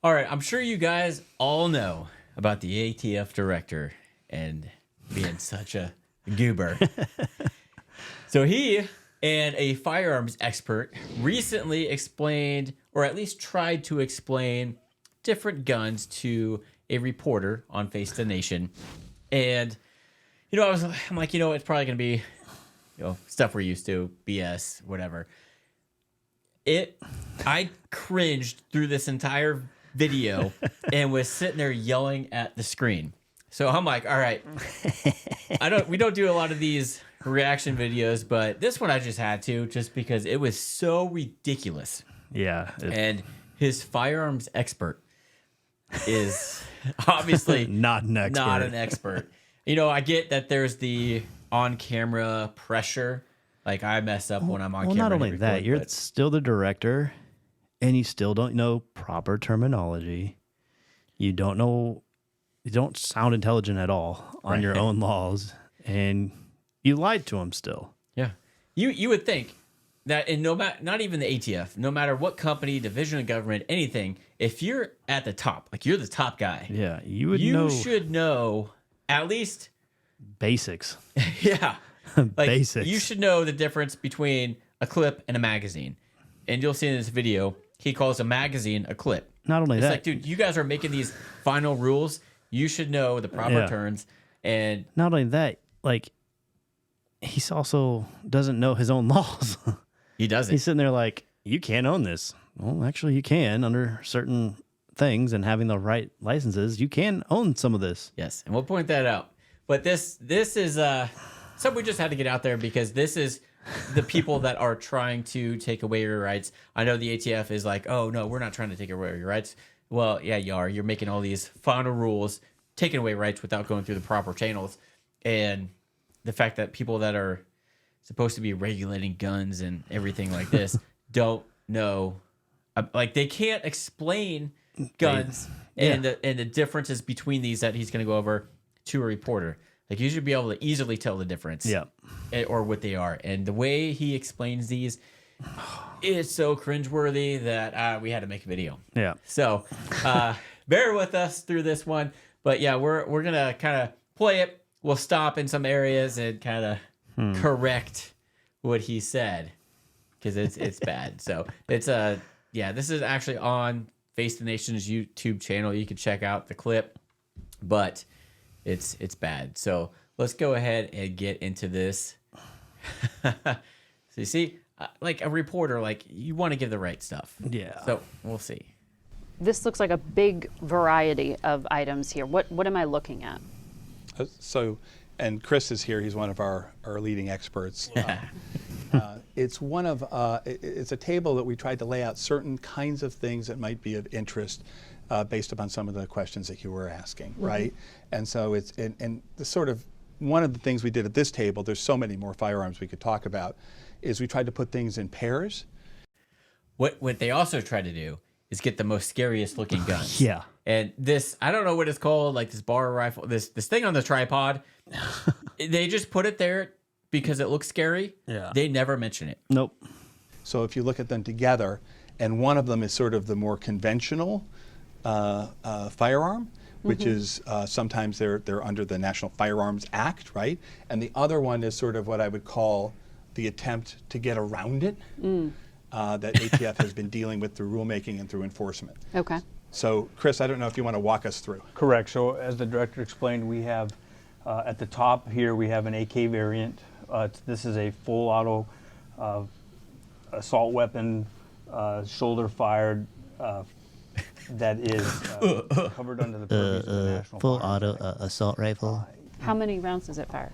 All right, I'm sure you guys all know about the ATF director and being such a goober. So he and a firearms expert recently explained, or at least tried to explain, different guns to a reporter on Face the Nation. And, I'm like, it's probably going to be, stuff we're used to, BS, whatever. I cringed through this entire video and was sitting there yelling at the screen. So I'm like, all right, we don't do a lot of these reaction videos, but this one I just had to, just because it was so ridiculous. Yeah. And his firearms expert is obviously not an expert. I get that there's the on-camera pressure. Like, I mess up when I'm on camera. Well, not only that, you're still the director, and you still don't know proper terminology. You don't sound intelligent at all on your own laws, and you lied to him still. Yeah. You would think that not even the ATF, no matter what company, division of government, anything, if you're at the top, like you're the top guy, yeah, you should know at least basics. Yeah. Like, basics. You should know the difference between a clip and a magazine. And you'll see in this video, he calls a magazine a clip. Not only it's that, like, dude, you guys are making these final rules. You should know the proper terms. And not only that, like, he also doesn't know his own laws. He doesn't. He's sitting there like, you can't own this. Well, actually, you can under certain things, and having the right licenses, you can own some of this. Yes, and we'll point that out. But this is something we just had to get out there, because this is the people that are trying to take away your rights. I know the ATF is like, oh, no, we're not trying to take away your rights. Well, yeah, you are. You're making all these final rules, taking away rights without going through the proper channels. And the fact that people that are supposed to be regulating guns and everything like this don't know, like, they can't explain guns and the differences between these that he's going to go over to a reporter. Like, you should be able to easily tell the difference, or what they are. And the way he explains these is so cringeworthy that we had to make a video. Yeah. So bear with us through this one. But yeah, we're gonna kind of play it. We'll stop in some areas and kind of correct what he said, because it's bad. So it's this is actually on Face the Nation's YouTube channel. You can check out the clip, but it's bad. So let's go ahead and get into this. So you see, like a reporter, like, you want to give the right stuff. Yeah. So we'll see. This looks like a big variety of items here. What am I looking at? And Chris is here. He's one of our leading experts. It's it's a table that we tried to lay out certain kinds of things that might be of interest based upon some of the questions that you were asking, right? And so it's and the sort of one of the things we did at this table. There's so many more firearms we could talk about. Is we tried to put things in pairs. What they also try to do is get the most scariest looking guns. Yeah. And this, I don't know what it's called, like this bar rifle, this thing on the tripod. They just put it there because it looks scary. Yeah. They never mention it. Nope. So if you look at them together, and one of them is sort of the more conventional firearm, which is sometimes they're under the National Firearms Act, right? And the other one is sort of what I would call the attempt to get around it. That ATF has been dealing with through rulemaking and through enforcement. Okay. So, Chris, I don't know if you want to walk us through. Correct. So, as the director explained, we have at the top here we have an AK variant. This is a full auto assault weapon, shoulder fired, that is covered under the purview of the National full Firearms auto Act. assault rifle. How many rounds does it fire?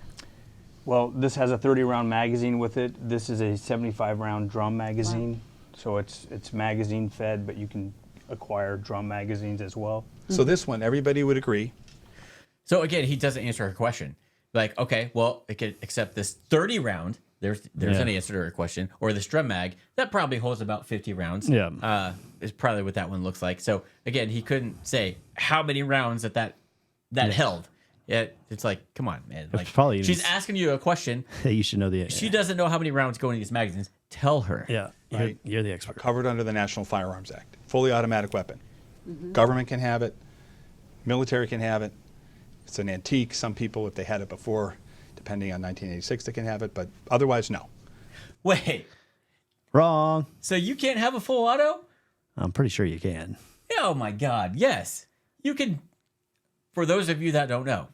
Well, this has a 30-round magazine with it. This is a 75-round drum magazine. Wow. So it's magazine fed, but you can acquire drum magazines as well. So this one, everybody would agree. So again, he doesn't answer her question. Like, okay, well, it could accept this 30 round. There's an answer to her question. Or this drum mag, that probably holds about 50 rounds. Yeah. Is probably what that one looks like. So again, he couldn't say how many rounds that held. Yeah, it's like, come on, man. Like, probably she's asking you a question. You should know the. She doesn't know how many rounds go into these magazines. Tell her. Yeah, Right. you're the expert. Covered under the National Firearms Act. Fully automatic weapon. Government can have it. Military can have it. It's an antique. Some people, if they had it before, depending on 1986, they can have it. But otherwise, no. Wait, Wrong. so you can't have a full auto? I'm pretty sure you can. Oh my God, yes. You can, for those of you that don't know,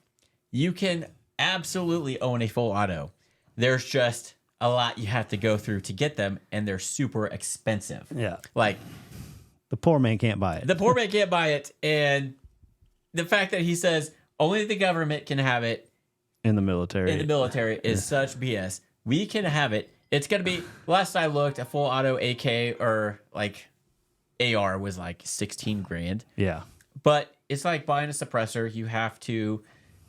you can absolutely own a full auto. There's just a lot you have to go through to get them, and they're super expensive. Yeah. Like, The poor man can't buy it. the poor man can't buy it, and the fact that he says only the government can have it in the military. in the military is such BS. We can have it. It's going to be, last I looked, a full auto AK or like AR was like 16 grand. Yeah. But it's like buying a suppressor. You have to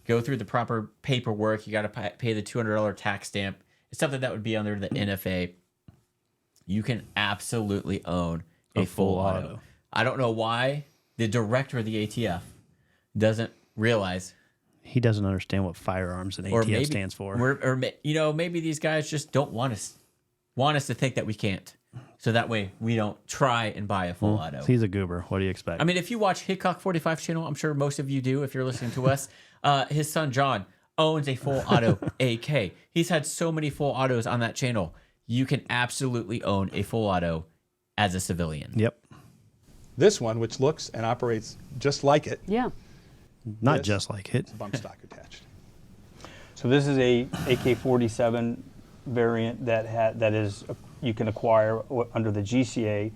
go through the proper paperwork. You got to pay the $200 tax stamp. It's something that would be under the NFA. You can absolutely own a full auto. I don't know why the director of the ATF doesn't realize, He doesn't understand what firearms and ATF stands for. Maybe these guys just don't want us to think that we can't. So that way we don't try and buy a full auto. He's a goober. What do you expect? I mean, if you watch Hickok 45 channel, I'm sure most of you do if you're listening to us. His son John owns a full auto AK. He's had so many full autos on that channel. You can absolutely own a full auto as a civilian. Yep. This one, which looks and operates just like it, Yeah. Not Yes. just like it. it's a bump stock attached. So this is a AK-47 variant that is you can acquire under the GCA,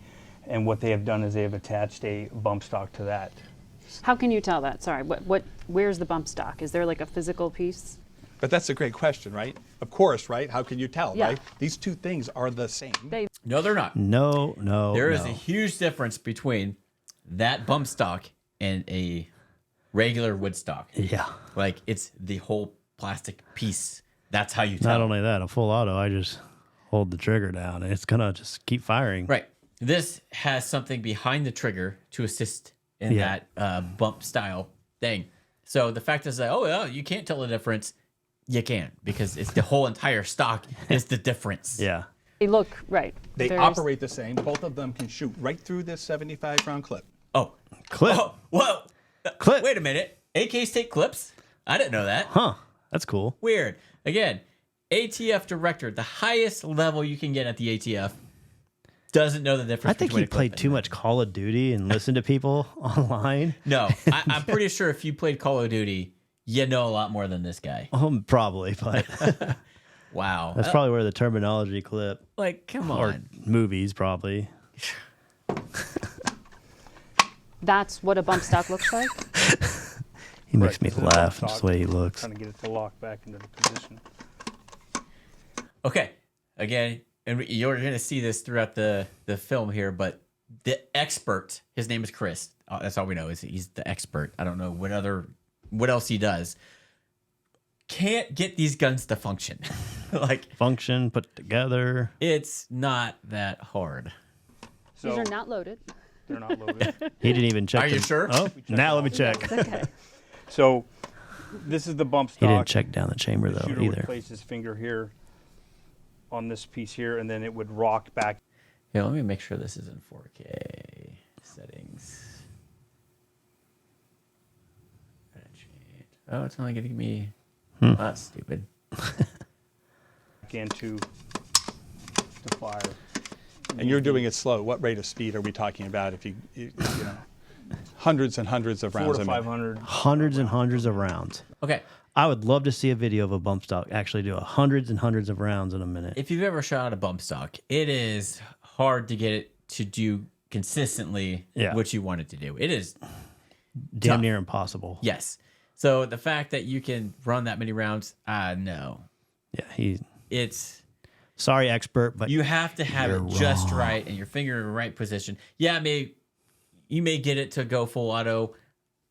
and what they have done is they have attached a bump stock to that. How can you tell that? Sorry. Where's the bump stock? Is there like a physical piece? But that's a great question, right? Of course, right? How can you tell, Yeah. right? These two things are the same. No, they're not. No. There is a huge difference between that bump stock and a regular wood stock. Yeah. Like, it's the whole plastic piece. That's how you tell. Not only that, a full auto, I just hold the trigger down and it's going to just keep firing. Right. This has something behind the trigger to assist in that bump style thing. So the fact is that, you can't tell the difference. You can, because it's the whole entire stock is the difference. Yeah. They look right. They There's- operate the same. Both of them can shoot right through this 75-round clip. Oh. Clip. Oh, whoa. Clip. Wait a minute. AKs take clips? I didn't know that. Huh. That's cool. Weird. Again, ATF director, the highest level you can get at the ATF, doesn't know the difference. I think between he a clip played and too a- much Call of Duty and listened to people online. No, I'm pretty sure if you played Call of Duty, you know a lot more than this guy. Probably, but Wow. that's probably where the terminology clip Like, come or on. movies probably. That's what a bump stock looks like. He makes Right, me this is a bump laugh stock. just the way he looks. Trying to get it to lock back into the position. Okay. Again, and you're going to see this throughout the film here, but the expert, his name is Chris. That's all we know is he's the expert. I don't know what else he does. Can't get these guns to function. Like, Function, put together. it's not that hard. So These are not loaded. they're not loaded. He didn't even check. Are you the- sure? Oh, now let me check. Okay. So this is the bump stock. He didn't check down the chamber The though shooter would either. place his finger here on this piece here, and then it would rock back. Yeah, let me make sure this is in 4K settings. Oh, it's only giving me. Oh, that's stupid. Into to fire. And you're doing it slow. What rate of speed are we talking about? If you know, hundreds and hundreds of 4 rounds to a minute. 500. Hundreds and hundreds of rounds. Okay, I would love to see a video of a bump stock actually do hundreds and hundreds of rounds in a minute. if you've ever shot a bump stock, it is hard to get it to do consistently what you want it to do. It is, Damn tough. near impossible. yes. So the fact that you can run that many rounds, no. Yeah, It's, sorry, expert, but you have to have You're it just wrong. right and your finger in the right position. Yeah, you may get it to go full auto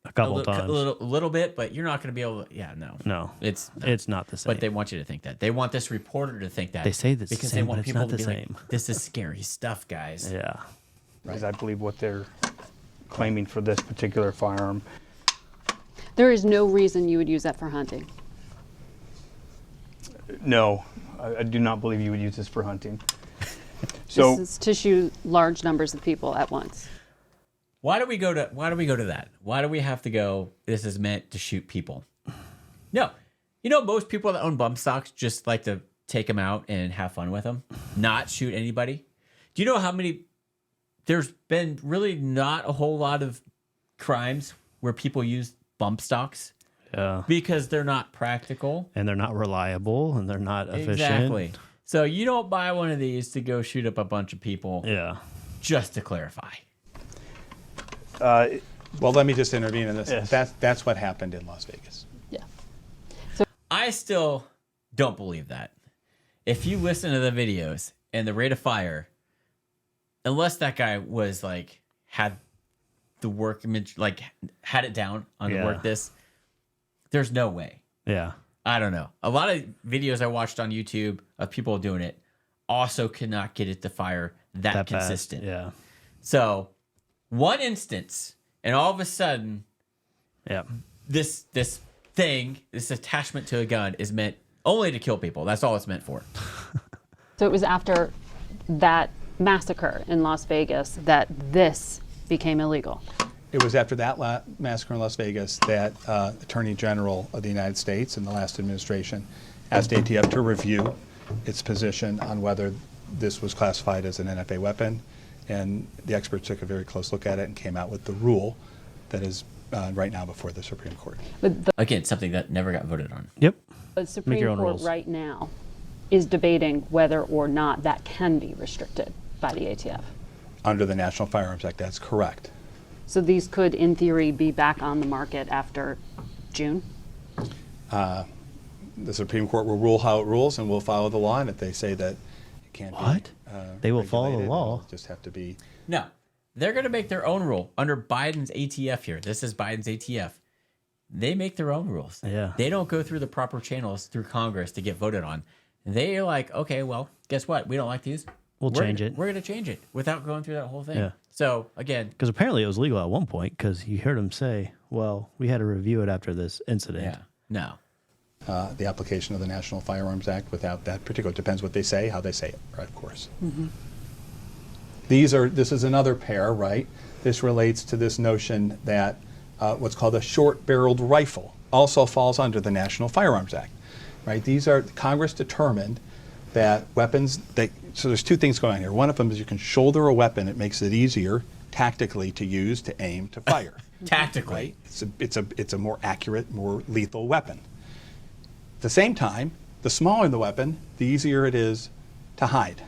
a couple a times. little bit, but you're not going to be able to. Yeah, no. No, It's it's not the same. But they want you to think that. They want this reporter to think that. They say this because the they same, want but it's people not to the be same. like, this is scary stuff, guys. Yeah. Is I believe what they're claiming for this particular firearm. There is no reason you would use that for hunting. No, I do not believe you would use this for hunting. So This is to shoot large numbers of people at once. Why do we go to that? Why do we have to go, this is meant to shoot people? No. You know, most people that own bump stocks just like to take them out and have fun with them, not shoot anybody. Do you know how many, there's been really not a whole lot of crimes where people use bump stocks because they're not practical. And they're not reliable and they're not efficient. Exactly. So you don't buy one of these to go shoot up a bunch of people. Yeah. Just to clarify. Well, let me just intervene in this. Yes. That's what happened in Las Vegas. Yeah. I still don't believe that. If you listen to the videos and the rate of fire, unless that guy was like, had the work image, like had it down on the work this, there's no way. Yeah. I don't know. A lot of videos I watched on YouTube of people doing it also could not get it to fire that consistent. Fast. Yeah. So one instance, and all of a sudden, this thing, this attachment to a gun is meant only to kill people. That's all it's meant for. So it was after that massacre in Las Vegas that this became illegal. It was after that massacre in Las Vegas that Attorney General of the United States in the last administration asked ATF to review its position on whether this was classified as an NFA weapon. And the experts took a very close look at it and came out with the rule that is right now before the Supreme Court. Again, something that never got voted on. Yep. The Supreme your own Court rules. right now is debating whether or not that can be restricted by the ATF. Under the National Firearms Act, that's correct. So these could, in theory, be back on the market after June? The Supreme Court will rule how it rules, and we'll follow the law. And if they say that it can't What? be, They will follow the regulated, law. it'll just have to be. No, they're going to make their own rule under Biden's ATF here. This is Biden's ATF. They make their own rules. Yeah. They don't go through the proper channels through Congress to get voted on. They're like, okay, well, guess what? We don't like these. We'll change it. We're going to change it without going through that whole thing. Yeah. So, again, Because apparently it was legal at one point because you heard him say, well, we had to review it after this incident. yeah, no. The application of the National Firearms Act without that particular, it depends what they say, how they say it, right, of course. This is another pair, right? This relates to this notion that what's called a short-barreled rifle also falls under the National Firearms Act, right? Congress determined that weapons, so there's two things going on here. One of them is you can shoulder a weapon, it makes it easier tactically to use, to aim, to fire. Tactically. Right? It's a more accurate, more lethal weapon. At the same time, the smaller the weapon, the easier it is to hide.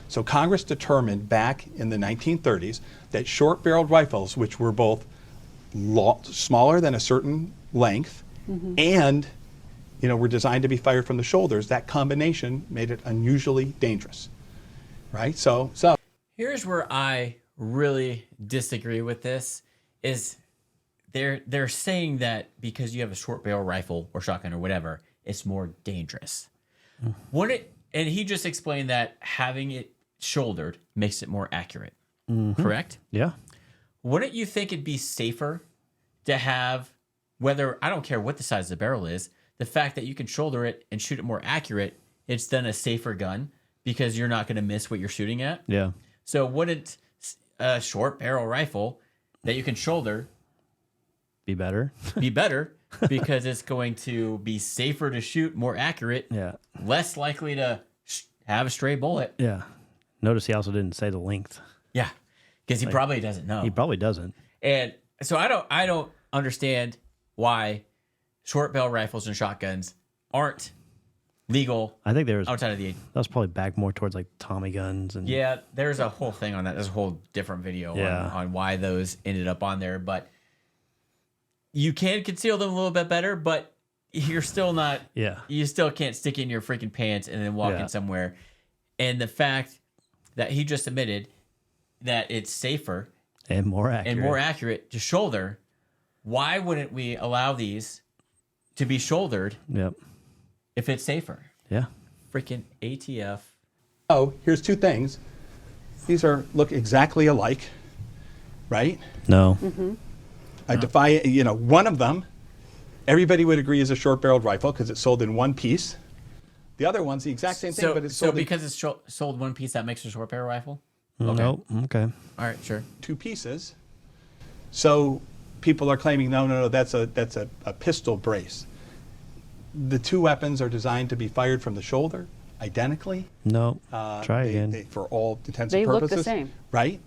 So Congress determined back in the 1930s that short-barreled rifles, which were both smaller than a certain length and were designed to be fired from the shoulders, that combination made it unusually dangerous. Right? So Here's where I really disagree with this is they're saying that because you have a short barrel rifle or shotgun or whatever, it's more dangerous. And he just explained that having it shouldered makes it more accurate. Correct? Yeah. Wouldn't you think it'd be safer to have, whether, I don't care what the size of the barrel is, the fact that you can shoulder it and shoot it more accurate, it's then a safer gun because you're not going to miss what you're shooting at? Yeah. So wouldn't a short barrel rifle that you can shoulder Be better. be better because it's going to be safer to shoot, more accurate, Yeah. less likely to have a stray bullet? Yeah. Notice he also didn't say the length. Yeah, because he probably doesn't know. He probably doesn't. And so I don't understand why short barrel rifles and shotguns aren't legal I think there was outside of the. that was probably back more towards like Tommy guns and Yeah, there's a whole thing on that. There's a whole different video on why those ended up on there. But you can conceal them a little bit better, but you're still not. Yeah. You still can't stick in your freaking pants and then walk in somewhere. And the fact that he just admitted that it's safer and more accurate. to shoulder, why wouldn't we allow these to be shouldered Yep. if it's safer? Yeah. Freaking ATF. Oh, here's two things. These look exactly alike, right? No. I defy, one of them, everybody would agree is a short-barreled rifle because it's sold in one piece. The other one's the exact same thing, but it's sold in because it's sold one piece, that makes it a short barrel rifle? Okay. No. Okay. All right, sure. two pieces. So people are claiming, no, that's a pistol brace. The two weapons are designed to be fired from the shoulder identically. No. Try They- again. for all intents They and look the purposes. same. Right?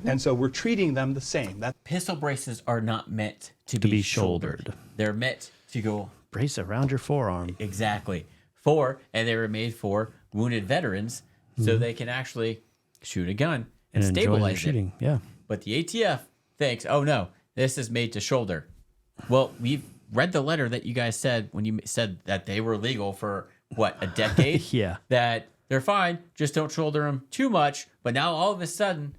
And so we're treating them the same. Pistol braces are not meant to be be shouldered. shouldered. They're meant to go Brace around your forearm. exactly and they were made for wounded veterans so they can actually shoot a gun and, And enjoy their stabilize it. shooting. Yeah. But the ATF thinks, oh no, this is made to shoulder. Well, we've read the letter that you guys said when you said that they were legal for what, a decade? Yeah. That they're fine, just don't shoulder them too much. But now all of a sudden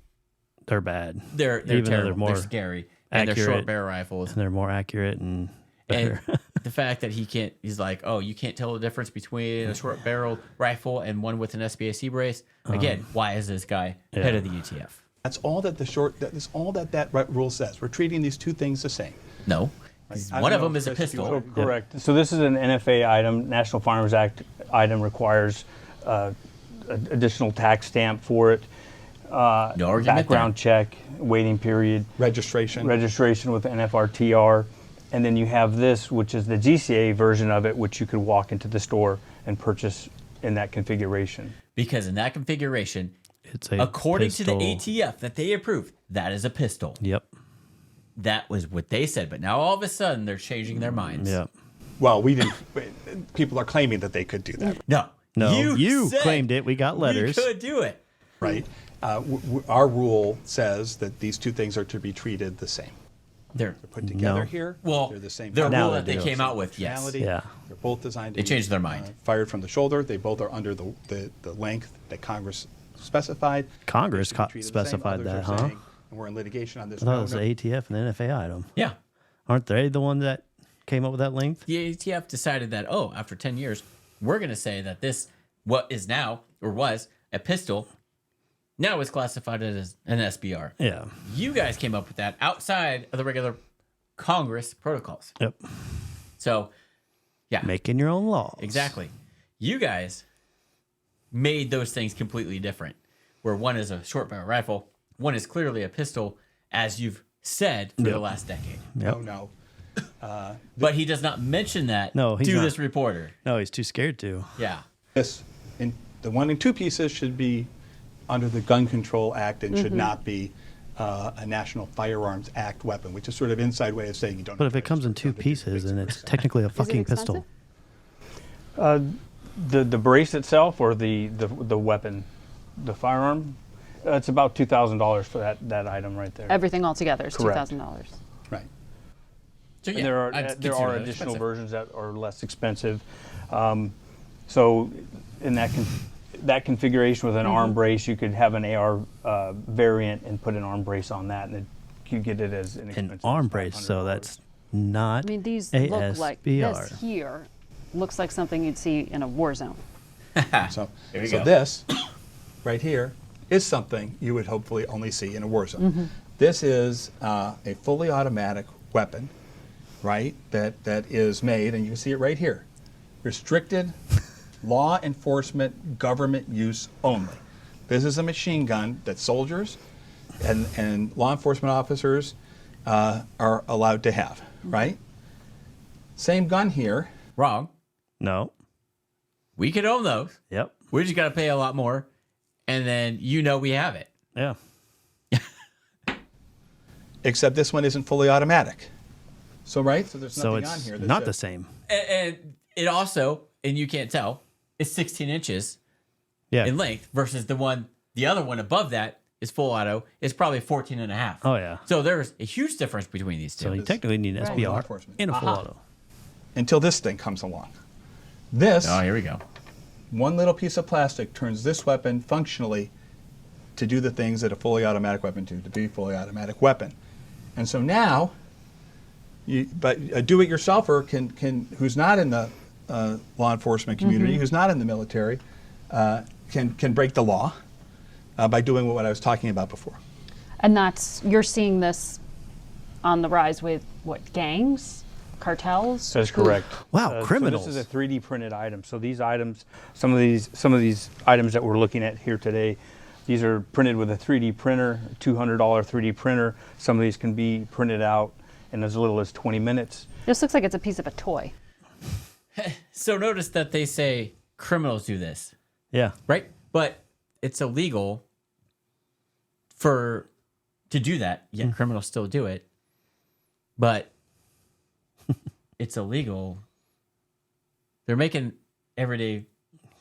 They're bad. they're Even though they're terrible, more they're scary, and they're accurate. short barrel rifles. And they're more accurate and And better. the fact that he's like, oh, you can't tell the difference between a short barrel rifle and one with an SBAC brace. Again, why is this guy head of the ATF? That's all that's all that rule says. We're treating these two things the same. No. I One don't of know, them is a Chris, if you pistol. want- Correct. So this is an NFA item, National Firearms Act item, requires additional tax stamp for it. No argument Background check, waiting period, Registration. registration with NFRTR, and then you have this, which is the GCA version of it, which you could walk into the store and purchase in that configuration. Because in that configuration, It's a according pistol. to the ATF that they approved, that is a pistol. Yep. That was what they said. But now all of a sudden they're changing their minds. Yep. Well, we didn't. People are claiming that they could do that, No. No, you said claimed it. We got letters. You could do it. right? Our rule says that these two things are to be treated the same. They're Put together No. here. well, they're the same. the Now rule they that they do. came out with, yes. functionality. Yeah. They're both designed to They be, changed their mind. Fired from the shoulder. They both are under the length that Congress specified. Congress They should be treated the same. specified Others that, are huh? saying, and we're in litigation on this. I thought No, it was no. the ATF and the NFA item. Yeah. Aren't they the one that came up with that length? The ATF decided that, after 10 years, we're going to say that this, what is now, or was, a pistol, now is classified as an SBR. Yeah. You guys came up with that outside of the regular Congress protocols. Yep. So, yeah, Making your own laws. exactly. You guys made those things completely different, where one is a short barrel rifle, one is clearly a pistol, as you've said for the last decade. Yep. No. But he does not mention that No, he's to not. this reporter. No, he's too scared to. Yeah. This, the one in two pieces should be under the Gun Control Act and should not be a National Firearms Act weapon, which is sort of inside way of saying you don't. But have if it to comes in register two under pieces, then it's 56%. technically a Is it fucking expensive? pistol. The brace itself or the weapon, the firearm, it's about $2,000 for that item right there. Everything altogether is Correct. $2,000. Right. So, And yeah, there are I'd there consider are that additional expensive. versions that are less expensive. So in that configuration with an arm brace, you could have an AR variant and put an arm brace on that, and you get it as inexpensive An as arm brace, so $500. that's not I mean, these ASBR. look like this here looks like something you'd see in a war zone. So, There you so go. this right here is something you would hopefully only see in a war zone. This is a fully automatic weapon, right? That is made, and you can see it right here. Restricted law enforcement government use only. This is a machine gun that soldiers and law enforcement officers are allowed to have, right? Same gun here. Wrong. No. We could own those. Yep. We just got to pay a lot more. And then we have it. Yeah. Except this one isn't fully automatic. So right, so there's So nothing on it's here. That not says- the same. And it also, and you can't tell, it's 16 inches Yeah. in length versus the other one above that is full auto. It's probably 14 and a half. Oh, yeah. So there's a huge difference between these two. So you technically need an Right. SBR Enforcement. and a full Aha. auto. Until this thing comes along. This Here we go. one little piece of plastic turns this weapon functionally to do the things that a fully automatic weapon do, to be a fully automatic weapon. And so now, but a do-it-yourselfer can who's not in the law enforcement community, who's not in the military, can break the law by doing what I was talking about before. And you're seeing this on the rise with what, gangs, cartels? That's correct. Wow, criminals. So this is a 3D printed item. So these items, some of these items that we're looking at here today, These are printed with a 3D printer, $200 3D printer. Some of these can be printed out in as little as 20 minutes. This looks like it's a piece of a toy. So notice that they say criminals do this, Yeah. right? But it's illegal to do that. Yet criminals still do it. But it's illegal. They're making everyday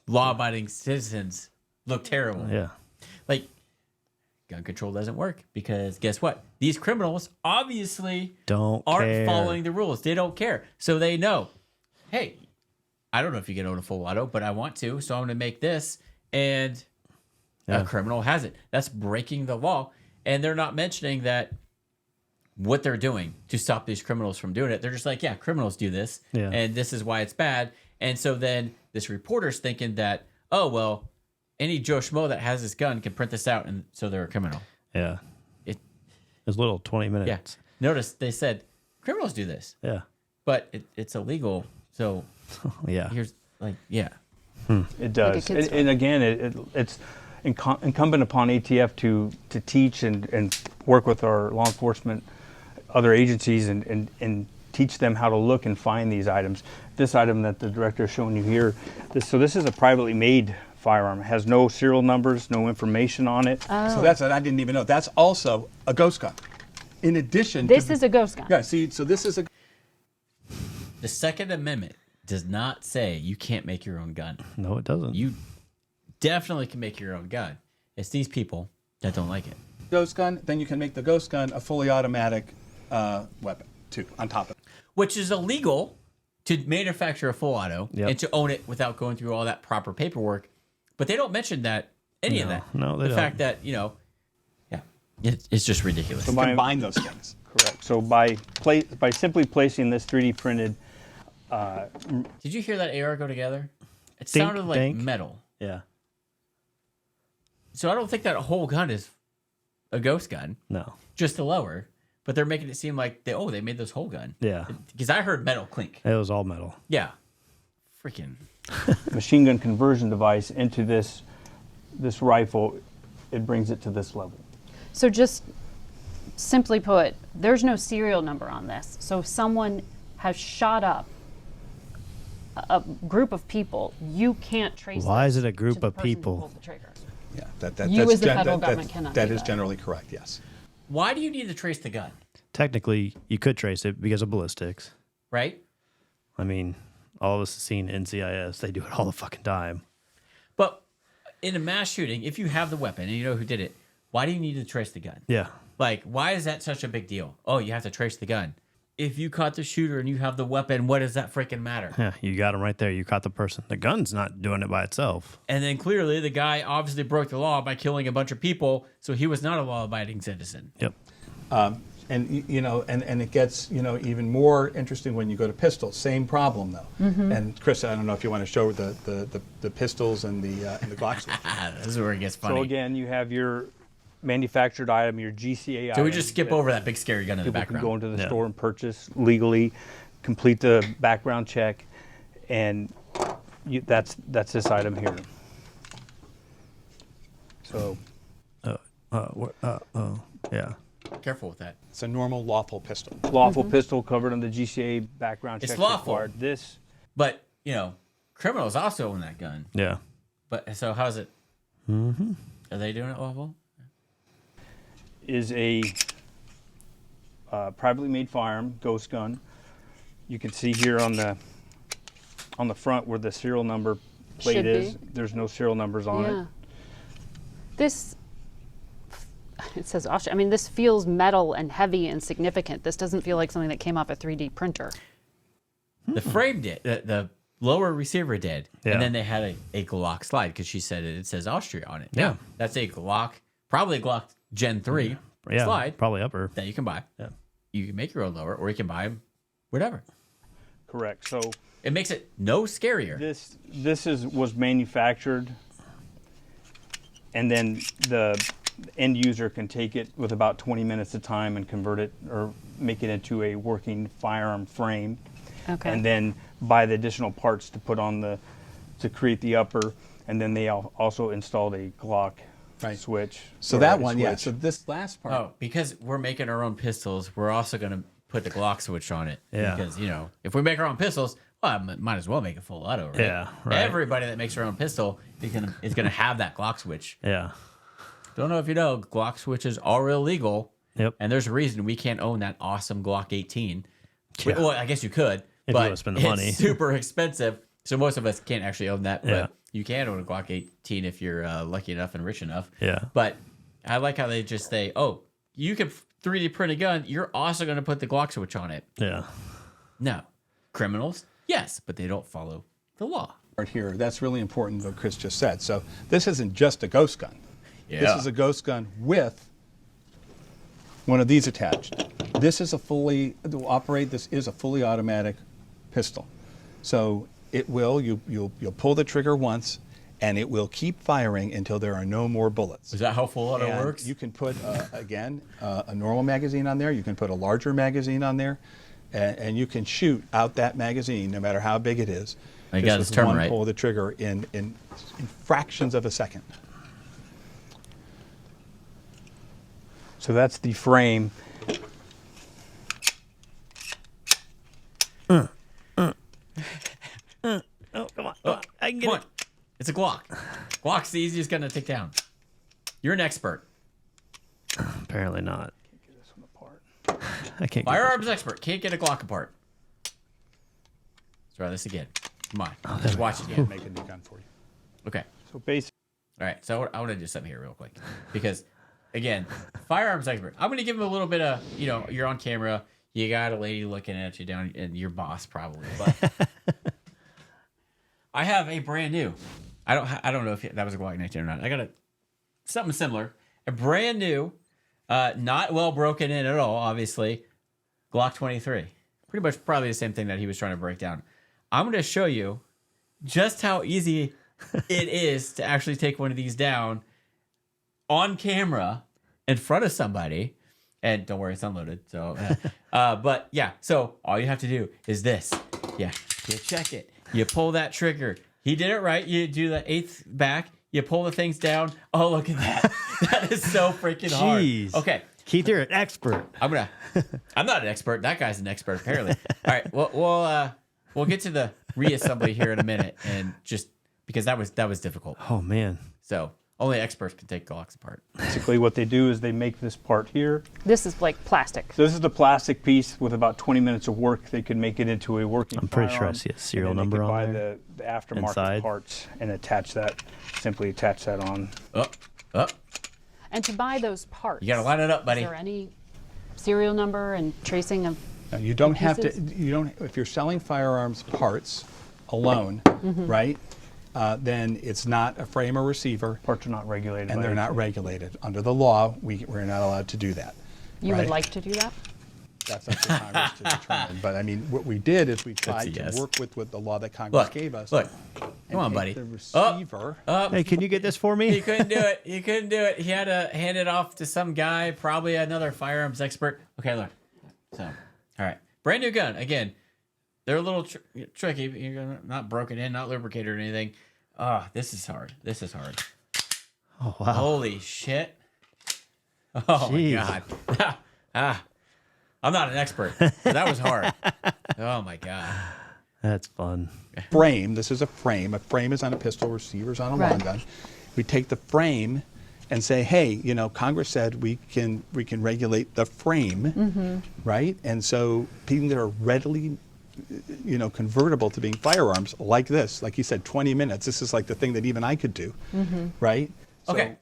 law-abiding citizens look terrible. Yeah. Like, gun control doesn't work because guess what? These criminals obviously Don't aren't care. following the rules. They don't care. So they know, hey, I don't know if you can own a full auto, but I want to, so I'm going to make this. And a criminal has it. That's breaking the law. And they're not mentioning that what they're doing to stop these criminals from doing it. They're just like, yeah, criminals do this. Yeah. And this is why it's bad. And so then this reporter's thinking that, oh, well, any Joe Schmo that has this gun can print this out, and so they're a criminal. Yeah. It, As little 20 minutes. yeah. Notice they said criminals do this, Yeah. but it's illegal. So Yeah. here's like, yeah. It does. kid's toy. And again, it's incumbent upon ATF to teach and work with our law enforcement, other agencies, and teach them how to look and find these items. This item that the director is showing you here, this is a privately made firearm. It has no serial numbers, no information on it. So that's I didn't even know. That's also a ghost gun. In addition This to is a ghost gun. Yeah, see, so this is a The Second Amendment does not say you can't make your own gun. No, it doesn't. You definitely can make your own gun. It's these people that don't like it. ghost gun, then you can make the ghost gun a fully automatic weapon too, on top of it. Which is illegal to manufacture a full auto Yep. and to own it without going through all that proper paperwork. But they don't mention that, any of that. no, they the don't. fact that, it's just ridiculous. So my- Combine those things. Correct. So by simply placing this 3D printed, Did you hear that AR go together? It Dink, sounded like dink. metal. Yeah. So I don't think that whole gun is a ghost gun, No. just the lower. But they're making it seem like they made this whole gun. Yeah. Because I heard metal clink. It was all metal. Yeah. Freaking. machine gun conversion device into this rifle, it brings it to this level. So just simply put, there's no serial number on this. So if someone has shot up a group of people, you can't trace Why that is it a to group the of person who people? pulled the trigger. Yeah, You that's as the federal government cannot That do is that. generally correct. Yes. Why do you need to trace the gun? Technically, you could trace it because of ballistics. Right? I mean, all of us have seen NCIS. They do it all the fucking time. But in a mass shooting, if you have the weapon and you know who did it, why do you need to trace the gun? Yeah. Like, why is that such a big deal? Oh, you have to trace the gun. If you caught the shooter and you have the weapon, what does that freaking matter? Yeah, you got him right there. You caught the person. The gun's not doing it by itself. And then clearly the guy obviously broke the law by killing a bunch of people, so he was not a law-abiding citizen. Yep. And and it gets even more interesting when you go to pistols. Same problem though. And Chris, I don't know if you want to show the pistols and the Glocks. This is where it gets funny. So again, you have your manufactured item, your GCA item. So we just skip that over that big scary gun in the people background. can go into the Yeah. store and purchase legally, complete the background check, and that's this item here. So Yeah. Careful with that. It's a normal lawful pistol. lawful pistol covered on the GCA background It's check lawful. required. This But, criminals also own that gun. Yeah. But so how's it? Mm-hmm. Are they doing it lawful? is a privately made firearm, ghost gun. You can see here on the front where the serial number plate Should is. be. There's no serial numbers on Yeah. it. This, it says Austria. I mean, this feels metal and heavy and significant. This doesn't feel like something that came off a 3D printer. The frame did. The lower receiver did. Yeah. And then they had a Glock slide because she said it says Austria on it. Yeah. That's a Glock, probably a Glock Gen 3 Yeah. slide Probably upper. that you can buy. Yeah. You can make your own lower or you can buy them, whatever. Correct. So It makes it no scarier. this was manufactured, and then the end user can take it with about 20 minutes of time and convert it or make it into a working firearm frame. Okay. And then buy the additional parts to put on to create the upper, and then they also installed a Glock Right. switch. So or that a one, yeah. switch. So this last part. Oh, because we're making our own pistols, we're also going to put the Glock switch on it. Yeah. Because, if we make our own pistols, well, I might as well make a full auto, right? Yeah, right. Everybody that makes their own pistol is gonna have that Glock switch. Yeah. Don't know if you know, Glock switches are illegal. Yep. And there's a reason we can't own that awesome Glock 18. Yeah. Well, I guess you could, If you but wanna spend the it's money. super expensive. So most of us can't actually own that. Yeah. But you can own a Glock 18 if you're lucky enough and rich enough. Yeah. But I like how they just say, oh, you can 3D print a gun. You're also going to put the Glock switch on it. Yeah. No. Criminals? Yes, but they don't follow the law. Part here, that's really important what Chris just said. So this isn't just a ghost gun. Yeah. This is a ghost gun with one of these attached. This is a fully, to operate, this is a fully automatic pistol. So it will, you'll pull the trigger once, and it will keep firing until there are no more bullets. Is that how full auto And works? you can put, again, a normal magazine on there. You can put a larger magazine on there. And you can shoot out that magazine, no matter how big it is. You just got with this term one right. pull of the trigger in fractions of a second. So that's the frame. Oh, come on. Oh, I can come on. It's a Glock. Glock's the easiest gun to take down. You're an expert. Apparently not. Get this one apart. I can't. Firearms expert. Can't get a Glock apart. Let's try this again. Come on. Just watch it again. Make a new gun for you. Okay. So basically, All right. So I want to do something here real quick. Because, again, firearms expert. I'm going to give him a little bit of, you're on camera. You got a lady looking at you down, and your boss probably. But I have a brand new. I don't know if that was a Glock 19 or not. I got something similar. A brand new, not well broken in at all, obviously. Glock 23. Pretty much probably the same thing that he was trying to break down. I'm going to show you just how easy it is to actually take one of these down on camera in front of somebody. And don't worry, it's unloaded. So, but yeah, so all you have to do is this. Yeah, you check it. You pull that trigger. He did it right. You do the 8th back. You pull the things down. Oh, look at that. That is so freaking hard. Jeez. Okay. Keith, you're an expert. I'm not an expert. That guy's an expert, apparently. All right. We'll get to the reassembly here in a minute, and just because that was difficult. Oh man. So only experts can take Glocks apart. basically what they do is they make this part here. This is like plastic. So this is the plastic piece. With about 20 minutes of work, they could make it into a working I'm pretty sure I firearm, see a and serial then number they could on buy there. the aftermarket inside. parts and attach that. Simply attach that on. Up. And to buy those parts, You got to line it up, is buddy. there any serial number and tracing of? Now, you don't have to. pieces? You don't. If you're selling firearms parts alone, right? Then it's not a frame or receiver, Parts are not regulated. and by they're not ATF. regulated under the law. We're not allowed to do that. You right? would like to do that? That's up to Congress to determine. But I mean, what we did is we tried yes. to work with the law that Congress Look, gave us. look. and Come on, take buddy. The Up. receiver. Hey, can you get this for He me? couldn't do it. He couldn't do it. He had to hand it off to some guy, probably another firearms expert. Okay, look. So, all right. Brand new gun. Again, they're a little tricky. You're not broken in, not lubricated or anything. Ah, this is hard. This is hard. Oh wow. Holy shit. Oh, Jeez. my God. I'm not an expert. That was hard. Oh, my God. That's fun. Frame. This is a frame. A frame is on a pistol. Receiver's on a long Right. gun. We take the frame and say, hey, Congress said we can regulate the frame, right? And so things that are readily, convertible to being firearms, like this, like you said, 20 minutes. This is like the thing that even I could do, right? So- Okay.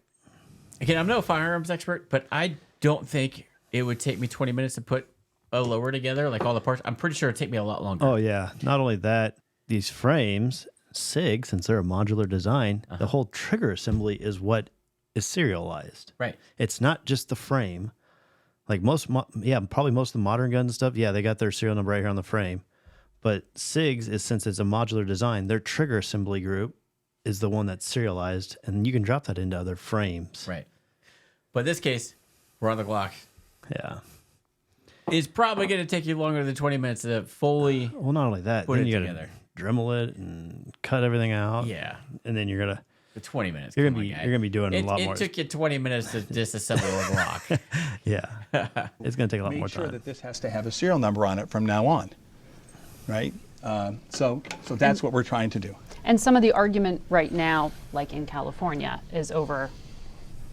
Again, I'm no firearms expert, but I don't think it would take me 20 minutes to put a lower together, like all the parts. I'm pretty sure it'd take me a lot longer. Oh yeah. Not only that, these frames, SIG, since they're a modular design, the whole trigger assembly is what is serialized. Right. It's not just the frame. Like probably most of the modern guns and stuff, yeah, they got their serial number right here on the frame. But SIGs is, since it's a modular design, their trigger assembly group is the one that's serialized, and you can drop that into other frames. Right. But in this case, we're on the Glock. Yeah. It's probably going to take you longer than 20 minutes to fully. Well, not only that, Put then it you got to together. Dremel it and cut everything out. Yeah. And then you're going to 20 minutes. You're come gonna on, be guy. you're gonna be doing a lot more. It took you 20 minutes to disassemble a Glock. Yeah, it's gonna take a lot Make more sure time. that this has to have a serial number on it from now on, right? So that's what we're trying to do. And some of the argument right now, like in California, is over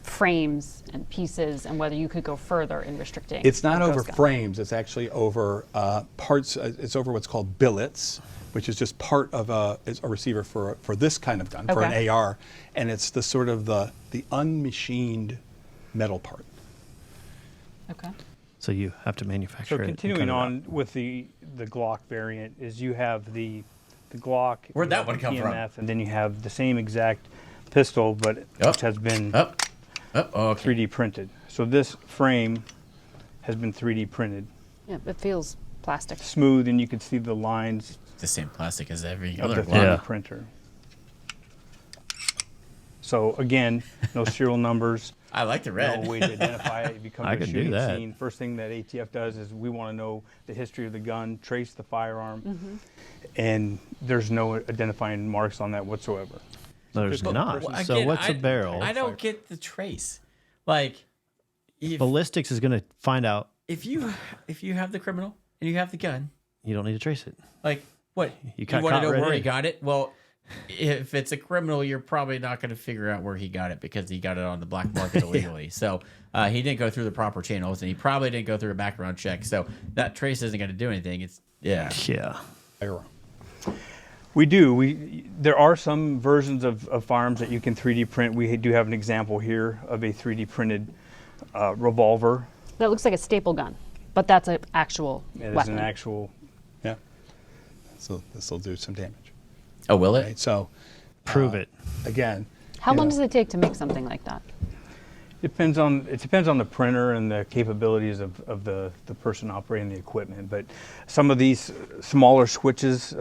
frames and pieces and whether you could go further in restricting. It's not a over ghost gun. frames. It's actually over parts. It's over what's called billets, which is just part of a receiver for this kind of gun, for Okay. an AR, and it's the sort of the unmachined metal part. Okay. So you have to manufacture So it. and continuing cut it on with the Glock variant is you have the Glock. Where'd you that have one the come from? PMF, and then you have the same exact pistol, but Oh. which has been Up. Oh, okay. 3D printed. So this frame has been 3D printed, Yeah, it feels plastic. smooth, and you can see the lines The same plastic as every of other the Glock. 3D Yeah. printer. So again, no serial numbers. I like the red. No way to identify it. If you come I to a can do shooting that. scene, first thing that ATF does is we want to know the history of the gun, trace the firearm, and there's no identifying marks on that whatsoever. There's But- not. Well, So again, what's a barrel? I don't get the trace. Like, if, Ballistics is gonna find out. if you have the criminal and you have the gun, You don't need to trace it. like what You got want to caught know right where he in. got it? Well, if it's a criminal, you're probably not going to figure out where he got it because he got it on the black market illegally. So he didn't go through the proper channels, and he probably didn't go through a background check. So that trace isn't going to do anything. It's Yeah. Firearm. We do. There are some versions of firearms that you can 3D print. We do have an example here of a 3D printed revolver. That looks like a staple gun, but that's an actual It is weapon. an actual. Yeah. So this will do some damage. oh, will it? Right. So Prove it. again, How you long know, does it take to make something like that? It depends on the printer and the capabilities of the person operating the equipment. But some of these smaller switches,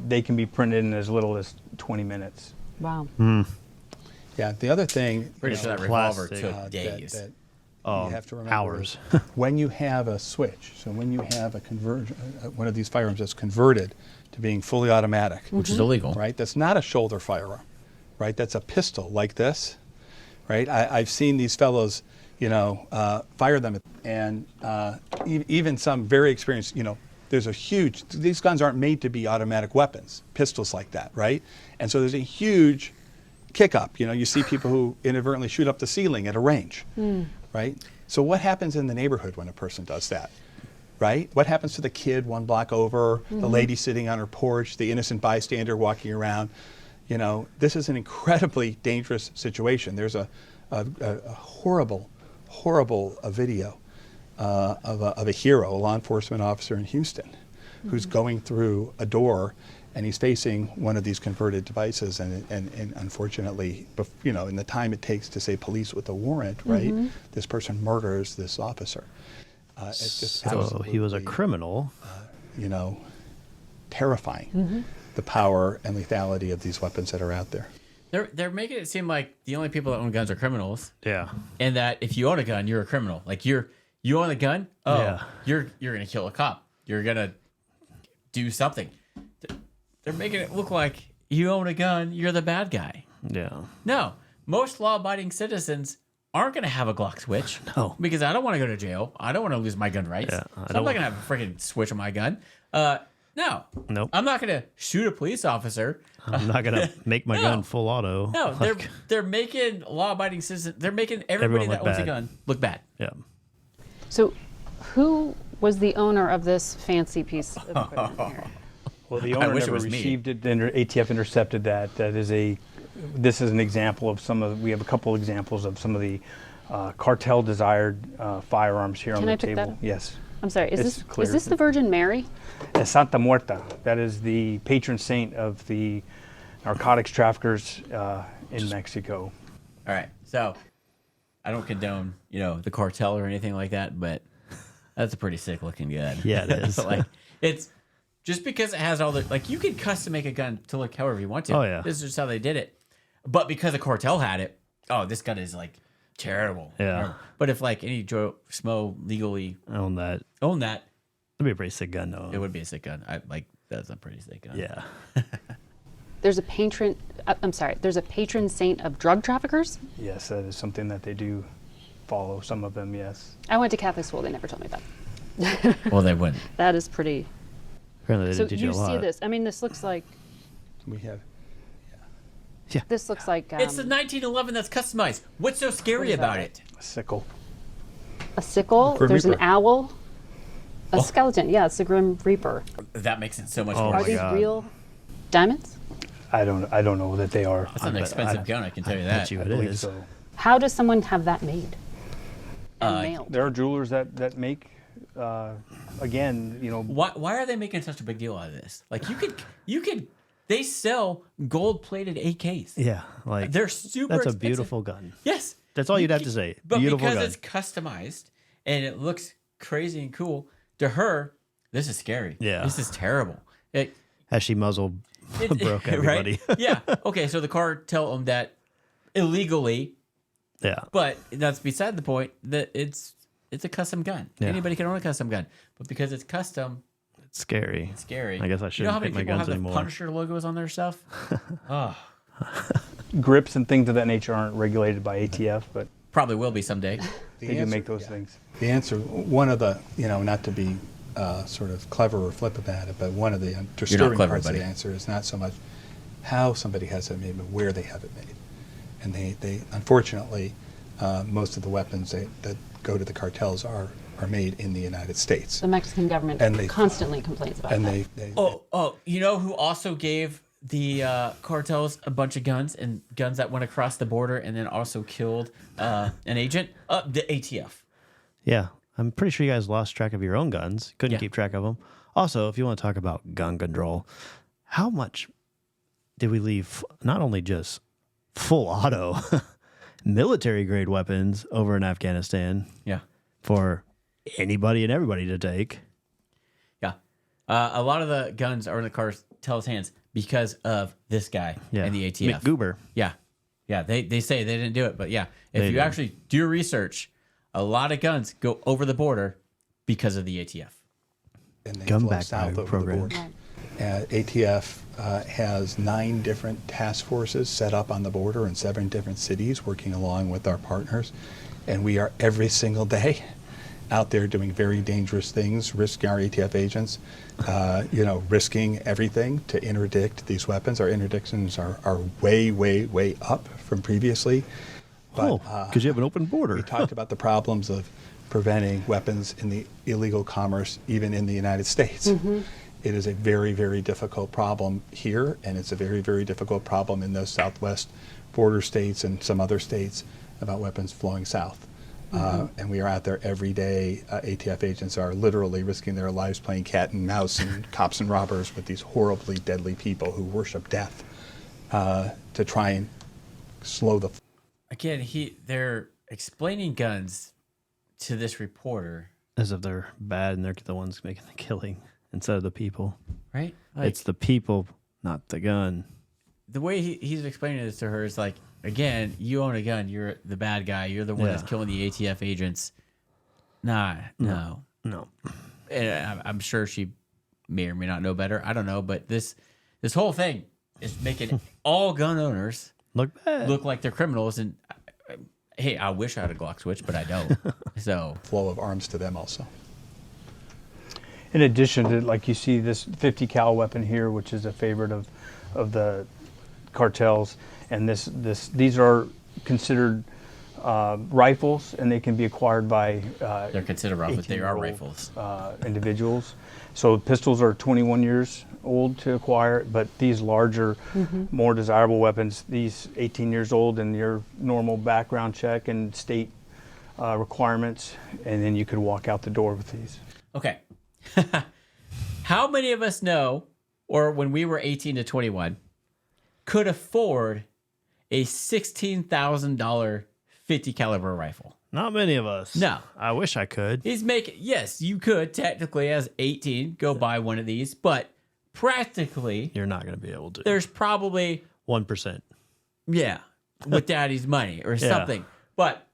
they can be printed in as little as 20 minutes. Wow. Yeah. The other thing, Pretty you sure know, that revolver plastic, took days. that Oh, you have to remember hours. is when you have a switch. So when you have a conversion, one of these firearms that's converted to being fully automatic, which is illegal. right? That's not a shoulder firearm, right? That's a pistol like this, right? I've seen these fellows, fire them, and even some very experienced, there's a huge. These guns aren't made to be automatic weapons, pistols like that, right? And so there's a huge kick up. You see people who inadvertently shoot up the ceiling at a range, right? So what happens in the neighborhood when a person does that? Right? What happens to the kid one block over, the lady sitting on her porch, the innocent bystander walking around? This is an incredibly dangerous situation. There's a horrible video of a hero, a law enforcement officer in Houston, who's going through a door, and he's facing one of these converted devices, and unfortunately, in the time it takes to say police with a warrant, right, this person murders this officer. It's just So he was a absolutely, criminal. terrifying, the power and lethality of these weapons that are out there. They're making it seem like the only people that own guns are criminals, Yeah. and that if you own a gun, you're a criminal. Like you own a gun, Yeah. you're gonna kill a cop. You're gonna do something. They're making it look like you own a gun, you're the bad guy. Yeah. No, most law-abiding citizens aren't going to have a Glock switch. No. Because I don't want to go to jail. I don't want to lose my gun rights. Yeah, So I'm not going to have a freaking switch on my gun. No. Nope. I'm not going to shoot a police officer. I'm not gonna make my gun full auto. No, they're making law-abiding citizens. They're making everybody Everyone that look owns a bad. gun look bad. Yeah. So, who was the owner of this fancy piece of equipment here? Well, the I owner wish it never was me. received it. ATF intercepted that. This is an example of we have a couple examples of some of the cartel desired firearms here Can on the I pick that table. up? Yes. I'm sorry. It's Is clear. this the Virgin Mary? Santa Muerta. That is the patron saint of the narcotics traffickers in Mexico. All right. So I don't condone, the cartel or anything like that, but that's a pretty sick-looking gun. Yeah, it is. It's just because it has all the you can custom make a gun to look however you want to. Oh, yeah. This is just how they did it. But because a cartel had it, this gun is terrible. Yeah. But if any Joe Smo legally Own that. owned that, That'd be a pretty sick gun, though. it would be a sick gun. That's a pretty sick gun. Yeah. There's a patron I'm sorry, there's a patron saint of drug traffickers? Yes, that is something that they do follow. Some of them, yes. I went to Catholic school. They never told me that. Well, they wouldn't. That is pretty. Apparently, they So didn't teach you you a lot. see this. I mean, this looks like. We have. This looks like. It's the 1911 that's customized. What's so scary is that? about it? A sickle. a sickle. Grim There's an Reaper. owl. A Oh. skeleton. Yeah, it's the Grim Reaper. That makes it so much Oh more. Are my these God. real diamonds? I don't know that they are. That's an expensive gun, I can tell you bet that. you I it believe is. so. How does someone have that made? And mailed? There are jewelers that make, again, Why are they making such a big deal out of this? Like you could they sell gold-plated AKs. Yeah, like They're super that's a expensive. beautiful gun. Yes. That's all you'd have to say. But Beautiful because gun. it's customized and it looks crazy and cool, to her, this is scary. Yeah. This is terrible. It, As she muzzled broke right? everybody. Yeah. Okay, so the cartel owned that illegally, Yeah. but that's beside the point. That it's a custom gun. Yeah. Anybody can own a custom gun, but because it's custom, It's scary. it's scary. I guess I You know shouldn't how many pick my people guns have anymore. the Punisher logos on their stuff? Oh, grips and things of that nature aren't regulated by ATF, but probably will be someday. they do make those things. The answer, one of the, not to be sort of clever or flip about it, but one of the disturbing clever, parts buddy. of the answer is not so much how somebody has it made, but where they have it made. And they unfortunately, most of the weapons that go to the cartels are made in the United States. The Mexican government And they- constantly complains about And that. they Oh, you know who also gave the cartels a bunch of guns and guns that went across the border and then also killed an agent? The ATF. Yeah. I'm pretty sure you guys lost track of your own guns. Couldn't Yeah. keep track of them. Also, if you want to talk about gun control, how much did we leave not only just full auto military grade weapons over in Afghanistan Yeah. for anybody and everybody to take? Yeah. A lot of the guns are in the cartel's hands because of this guy Yeah. and the ATF. McGoober. Yeah. Yeah. They say they didn't do it, but yeah. If They you did. actually do your research, a lot of guns go over the border because of the ATF. and they Gun flow back south value over program. the border. ATF has 9 different task forces set up on the border in 7 different cities working along with our partners. And we are every single day out there doing very dangerous things, risking our ATF agents, risking everything to interdict these weapons. Our interdictions are way, way, way up from previously. Oh, because you have an open border. We talked about the problems of preventing weapons in the illegal commerce, even in the United States. It is a very, very difficult problem here, and it's a very, very difficult problem in those southwest border states and some other states about weapons flowing south. And we are out there every day. ATF agents are literally risking their lives playing cat and mouse and cops and robbers with these horribly deadly people who worship death to try and slow the Again, they're explaining guns to this reporter, As if they're bad and they're the ones making the killing instead of the people. right? Like, It's the people, not the gun. the way he's explaining this to her is like, again, you own a gun, you're the bad guy, you're the one that's Yeah. killing the ATF agents. Nah, no. No. And I'm sure she may or may not know better. I don't know, but this whole thing is making all gun owners Look bad. look like they're criminals. And hey, I wish I had a Glock switch, but I don't. So flow of arms to them also. In addition to, like you see this 50 cal weapon here, which is a favorite of the cartels, and these are considered rifles, and they can be acquired by they're considered rifles. They are 18-year-old, rifles. Individuals. So pistols are 21 years old to acquire, but these larger, more desirable weapons, these 18 years old, and your normal background check and state requirements, and then you could walk out the door with these. Okay. How many of us know, or when we were 18 to 21, could afford a $16,000 50 caliber rifle? Not many of us. No. I wish I could. He's making, yes, you could technically as 18 go buy one of these, but practically You're not going to be able to. there's probably, 1%. yeah, with daddy's money or Yeah. something. But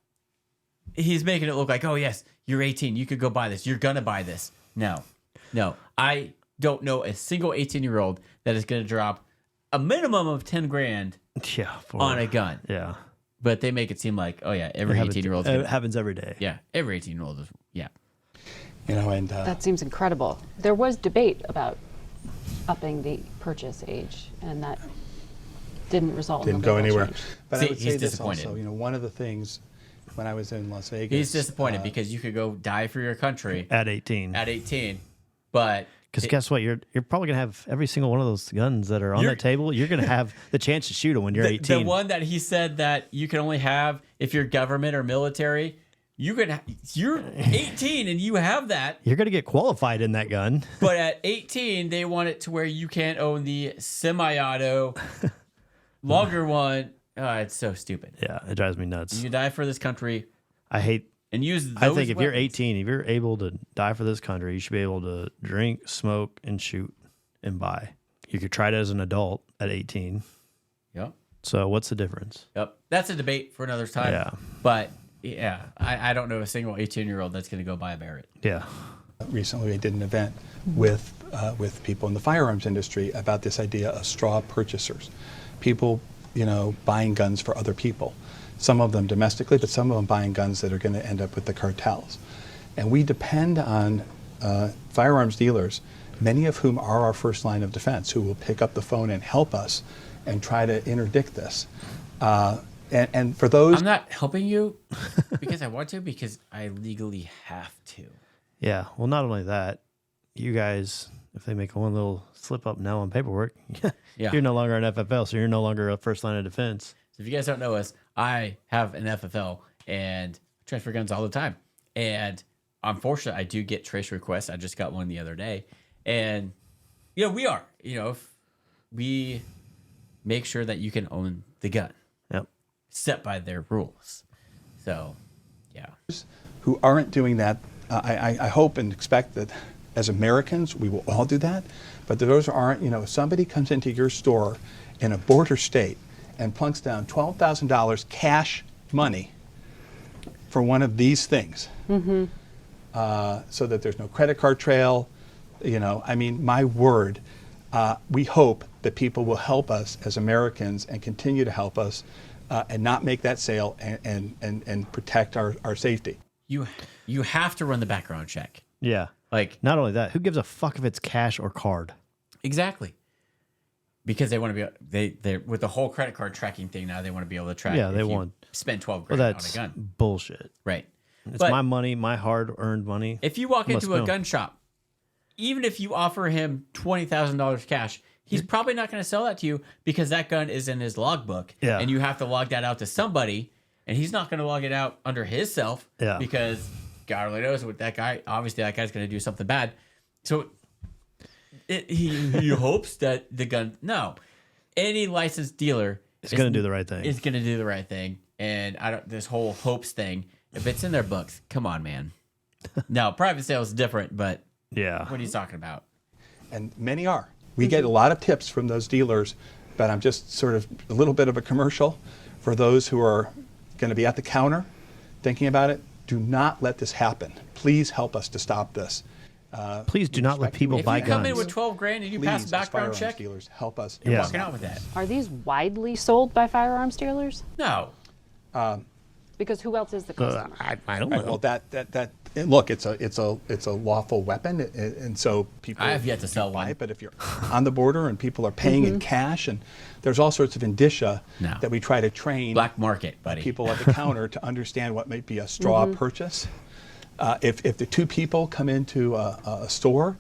he's making it look like, oh, yes, you're 18. You could go buy this. You're going to buy this. No. I don't know a single 18-year-old that is going to drop a minimum of 10 grand Yeah. on a gun. Yeah. But they make it seem like, oh yeah, every 18-year-old. It happens every day. Yeah, every 18-year-old is. Yeah. You know, and That seems incredible. There was debate about upping the purchase age, and that didn't result in a didn't go legal anywhere. change. But See, I would he's say this disappointed. also. You know, one of the things when I was in Las Vegas, He's disappointed because you could go die for your country At 18. at 18, but Because guess what? You're probably gonna have every single one of those guns that are on You're- that table. You're gonna have the chance to shoot them when you're the 18. one that he said that you can only have if you're government or military, you're 18 and you have that. You're gonna get qualified in that gun. But at 18, they want it to where you can't own the semi-auto, longer one. Oh, it's so stupid. Yeah, it drives me nuts. You die for this country I hate. and use those I think if you're weapons. 18, if you're able to die for this country, you should be able to drink, smoke, and shoot and buy. You could try it as an adult at 18. Yep. So what's the difference? Yep. That's a debate for another time. Yeah. But yeah, I don't know a single 18-year-old that's going to go buy a Barrett. Yeah. recently I did an event with people in the firearms industry about this idea of straw purchasers, people, you know, buying guns for other people. Some of them domestically, but some of them buying guns that are going to end up with the cartels. And we depend on firearms dealers, many of whom are our first line of defense, who will pick up the phone and help us and try to interdict this. And for those... I'm not helping you because I want to, because I legally have to. Yeah. Well, not only that, you guys, if they make one little slip up now on paperwork, Yeah. you're no longer an FFL, so you're no longer a first line of defense. So if you guys don't know us, I have an FFL and transfer guns all the time. And unfortunately, I do get trace requests. I just got one the other day. And, you know, if we make sure that you can own the gun Yep. set by their rules. So, yeah. who aren't doing that, I hope and expect that as Americans, we will all do that. But those who aren't, you know, if somebody comes into your store in a border state and plunks down $12,000 cash money for one of these things, so that there's no credit card trail, you know, I mean, my word, we hope that people will help us as Americans and continue to help us and not make that sale and protect our safety. You have to run the background check. Yeah. Like, Not only that, who gives a fuck if it's cash or card? exactly. Because they want to be, they with the whole credit card tracking thing now, they want to be able to track. Yeah, if they you want- spend 12 Well, grand on that's a gun. bullshit. Right. It's But my money, my hard-earned money. if you walk I must into a know. gun shop, even if you offer him $20,000 cash, he's probably not going to sell that to you because that gun is in his logbook. Yeah. And you have to log that out to somebody, and he's not going to log it out under himself. Yeah. Because God only knows what that guy, obviously that guy's going to do something bad. So he hopes that the gun, no. Any licensed dealer It's going to do the right thing. is going to do the right thing. And this whole hopes thing, if it's in their books, come on, man. Now, private sale is different, but Yeah. what are you talking about? And many are. We get a lot of tips from those dealers, but I'm just sort of a little bit of a commercial for those who are going to be at the counter thinking about it. Do not let this happen. Please help us to stop this. Please do not let people If buy you come in guns. with 12 grand and you Please, pass a as background firearms check, dealers, help us. you're Yeah. walking out with that. Are these widely sold by firearms dealers? No. Because who else is the customer? I don't Right, know. well, and look, it's a lawful weapon, and so people. I have yet to sell buy one. it, but if you're on the border and people are paying in cash, and there's all sorts of indicia No. that we try to train Black market, buddy. people at the counter to understand what might be a straw purchase. If the two people come into a store,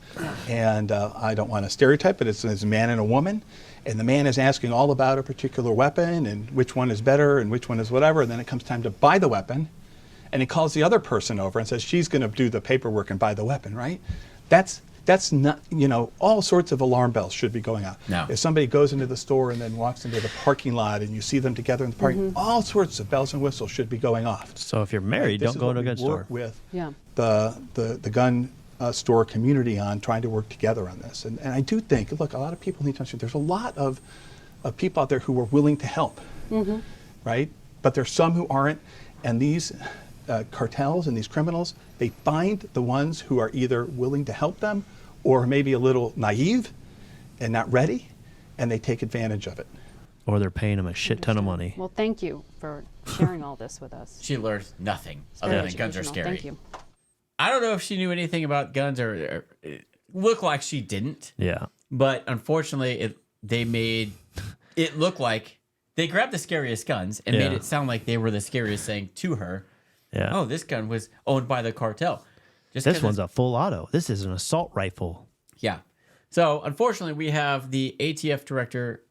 and I don't want to stereotype, but it's a man and a woman, and the man is asking all about a particular weapon and which one is better and which one is whatever, and then it comes time to buy the weapon, and he calls the other person over and says she's going to do the paperwork and buy the weapon, right? That's not, you know, all sorts of alarm bells should be going off. No. If somebody goes into the store and then walks into the parking lot and you see them together in the parking, all sorts of bells and whistles should be going off. So if you're married, This don't is go what to a we gun store. work with Yeah. the gun store community on, trying to work together on this. And I do think, look, a lot of people need to understand there's a lot of people out there who are willing to help, right? But there's some who aren't. And these cartels and these criminals, they find the ones who are either willing to help them or maybe a little naive and not ready. and they take advantage of it. Or they're paying them a shit ton of money. Well, thank you for sharing all this with us. She learned nothing Very other than guns are educational. scary. Thank you. I don't know if she knew anything about guns or it looked like she didn't. Yeah. But unfortunately, they made it look like they grabbed the scariest guns and made Yeah. it sound like they were the scariest thing to her. Yeah. Oh, this gun was owned by the cartel. Just This 'cause one's it's- a full auto. This is an assault rifle. yeah. So unfortunately, we have the ATF director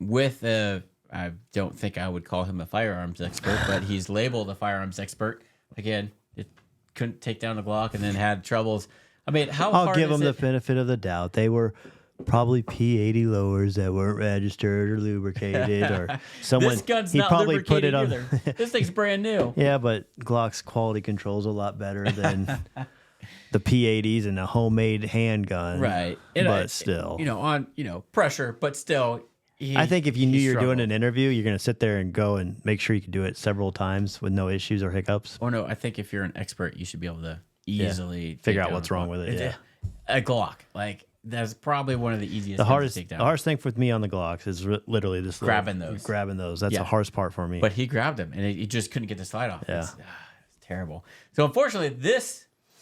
with a. I don't think I would call him a firearms expert, but he's labeled a firearms expert. Again, it couldn't take down a Glock and then had troubles. I mean, how I'll hard give is them the it? benefit of the doubt. They were probably P80 lowers that weren't registered or lubricated, or someone. This gun's he not probably put lubricated it on. either. This thing's brand new. Yeah, but Glock's quality control is a lot better than the P80s and a homemade handgun. Right. But still. on pressure, but still. I think if you knew he you're doing struggled. an interview, you're going to sit there and go and make sure you can do it several times with no issues or hiccups. Or no, I think if you're an expert, you should be able to easily Figure take out down what's a wrong Glock. with it, It's a Glock. Like that's probably one of the easiest. The guns hardest, to take down. the hardest thing with me on the Glocks is literally this little- Grabbing those. Grabbing those. That's Yeah. the hardest part for me. But he grabbed him, and he just couldn't get the slide off. Yeah. It's terrible. So unfortunately,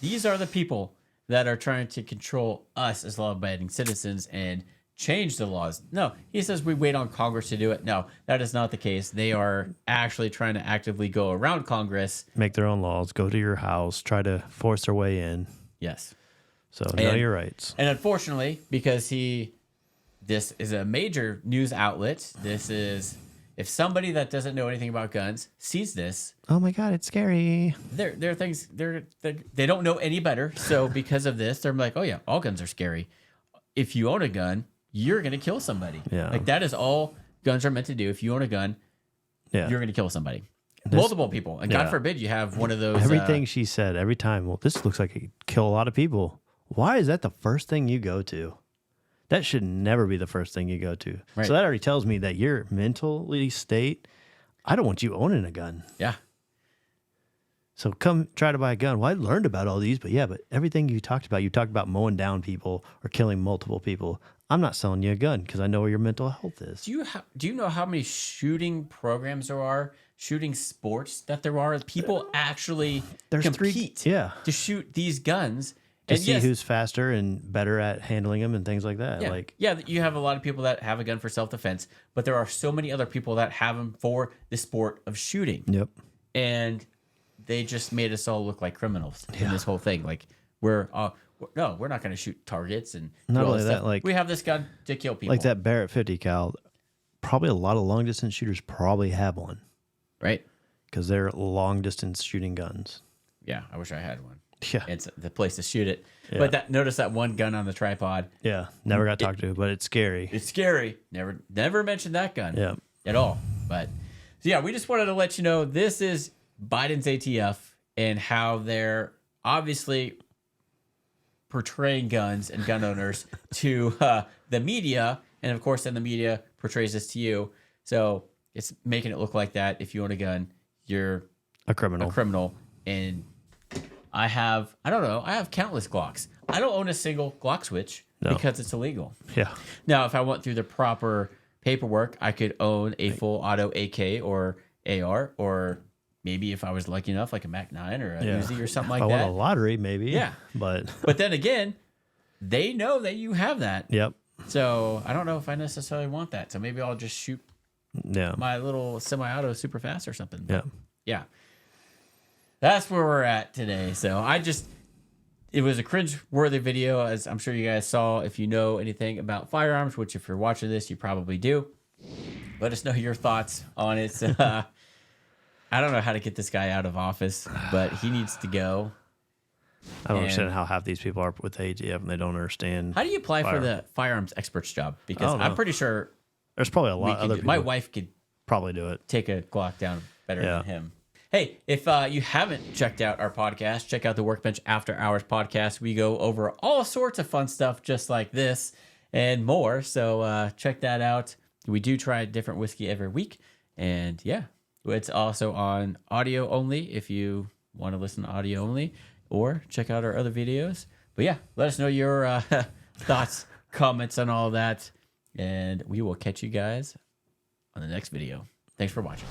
these are the people that are trying to control us as law-abiding citizens and change the laws. No, he says we wait on Congress to do it. No, that is not the case. They are actually trying to actively go around Congress. make their own laws, go to your house, try to force their way in. Yes. So know And- your rights. And unfortunately, because this is a major news outlet, this is, if somebody that doesn't know anything about guns sees this, Oh my God, it's scary. there are things they don't know any better. So because of this, they're like, oh yeah, all guns are scary. If you own a gun, you're gonna kill somebody. Yeah. Like that is all guns are meant to do. If you own a gun, Yeah. you're gonna kill somebody. Multiple people. And God yeah. forbid you have one of those Everything she said every time, well, this looks like it could kill a lot of people. Why is that the first thing you go to? That should never be the first thing you go to. Right. So that already tells me that your mentally state, I don't want you owning a gun. yeah. So come try to buy a gun. Well, I learned about all these, but everything you talked about mowing down people or killing multiple people. I'm not selling you a gun because I know where your mental health is. Do you know how many shooting programs there are, shooting sports that there are? People actually There's compete to shoot these guns. see yes, who's faster and better at handling them and things like that. yeah, Like, yeah, you have a lot of people that have a gun for self-defense, but there are so many other people that have them for the sport of shooting. yep. And they just made us all look like criminals in this whole thing. Like we're not going to shoot targets and do Not all only this that, stuff. like- we have this gun to kill people, Like that Barrett 50 cal, probably a lot of long distance shooters probably have one right? because they're long distance shooting guns. Yeah, I wish I had one. Yeah. It's the place to shoot it. Yeah. But notice that one gun on the tripod. Yeah. Never got talked to, but it's scary. It's scary. Never mentioned that gun. Yeah. At all. But so yeah, we just wanted to let you know this is Biden's ATF and how they're obviously portraying guns and gun owners to the media, and of course then the media portrays this to you. So it's making it look like that if you own a gun, you're A criminal. a criminal. And I have countless Glocks. I don't own a single Glock switch No. because it's illegal. Yeah. Now, if I went through the proper paperwork, I could own a full auto AK or AR, or maybe if I was lucky enough, like a Mac 9 or a Yeah. Uzi or something If like I won a that. lottery, maybe. Yeah. But But then again, they know that you have that. yep. So I don't know if I necessarily want that. So maybe I'll just shoot Yeah. my little semi-auto super fast or something. Yeah. Yeah. That's where we're at today. So it was a cringe-worthy video, as I'm sure you guys saw. If you know anything about firearms, which if you're watching this, you probably do, let us know your thoughts on it. I don't know how to get this guy out of office, but he needs to go. I don't And- understand how half these people are with ATF and they don't understand. How do you apply for Fire. the firearms expert's job? Because I don't I'm know. pretty sure There's probably a we lot of could other do, people my wife could probably do it. take a Glock down better Yeah. than him. Hey, if you haven't checked out our podcast, check out the Workbench After Hours podcast. We go over all sorts of fun stuff just like this and more. So check that out. We do try a different whiskey every week. And yeah, it's also on audio only if you want to listen to audio only, or check out our other videos. But yeah, let us know your thoughts, comments on all that. And we will catch you guys on the next video. Thanks for watching.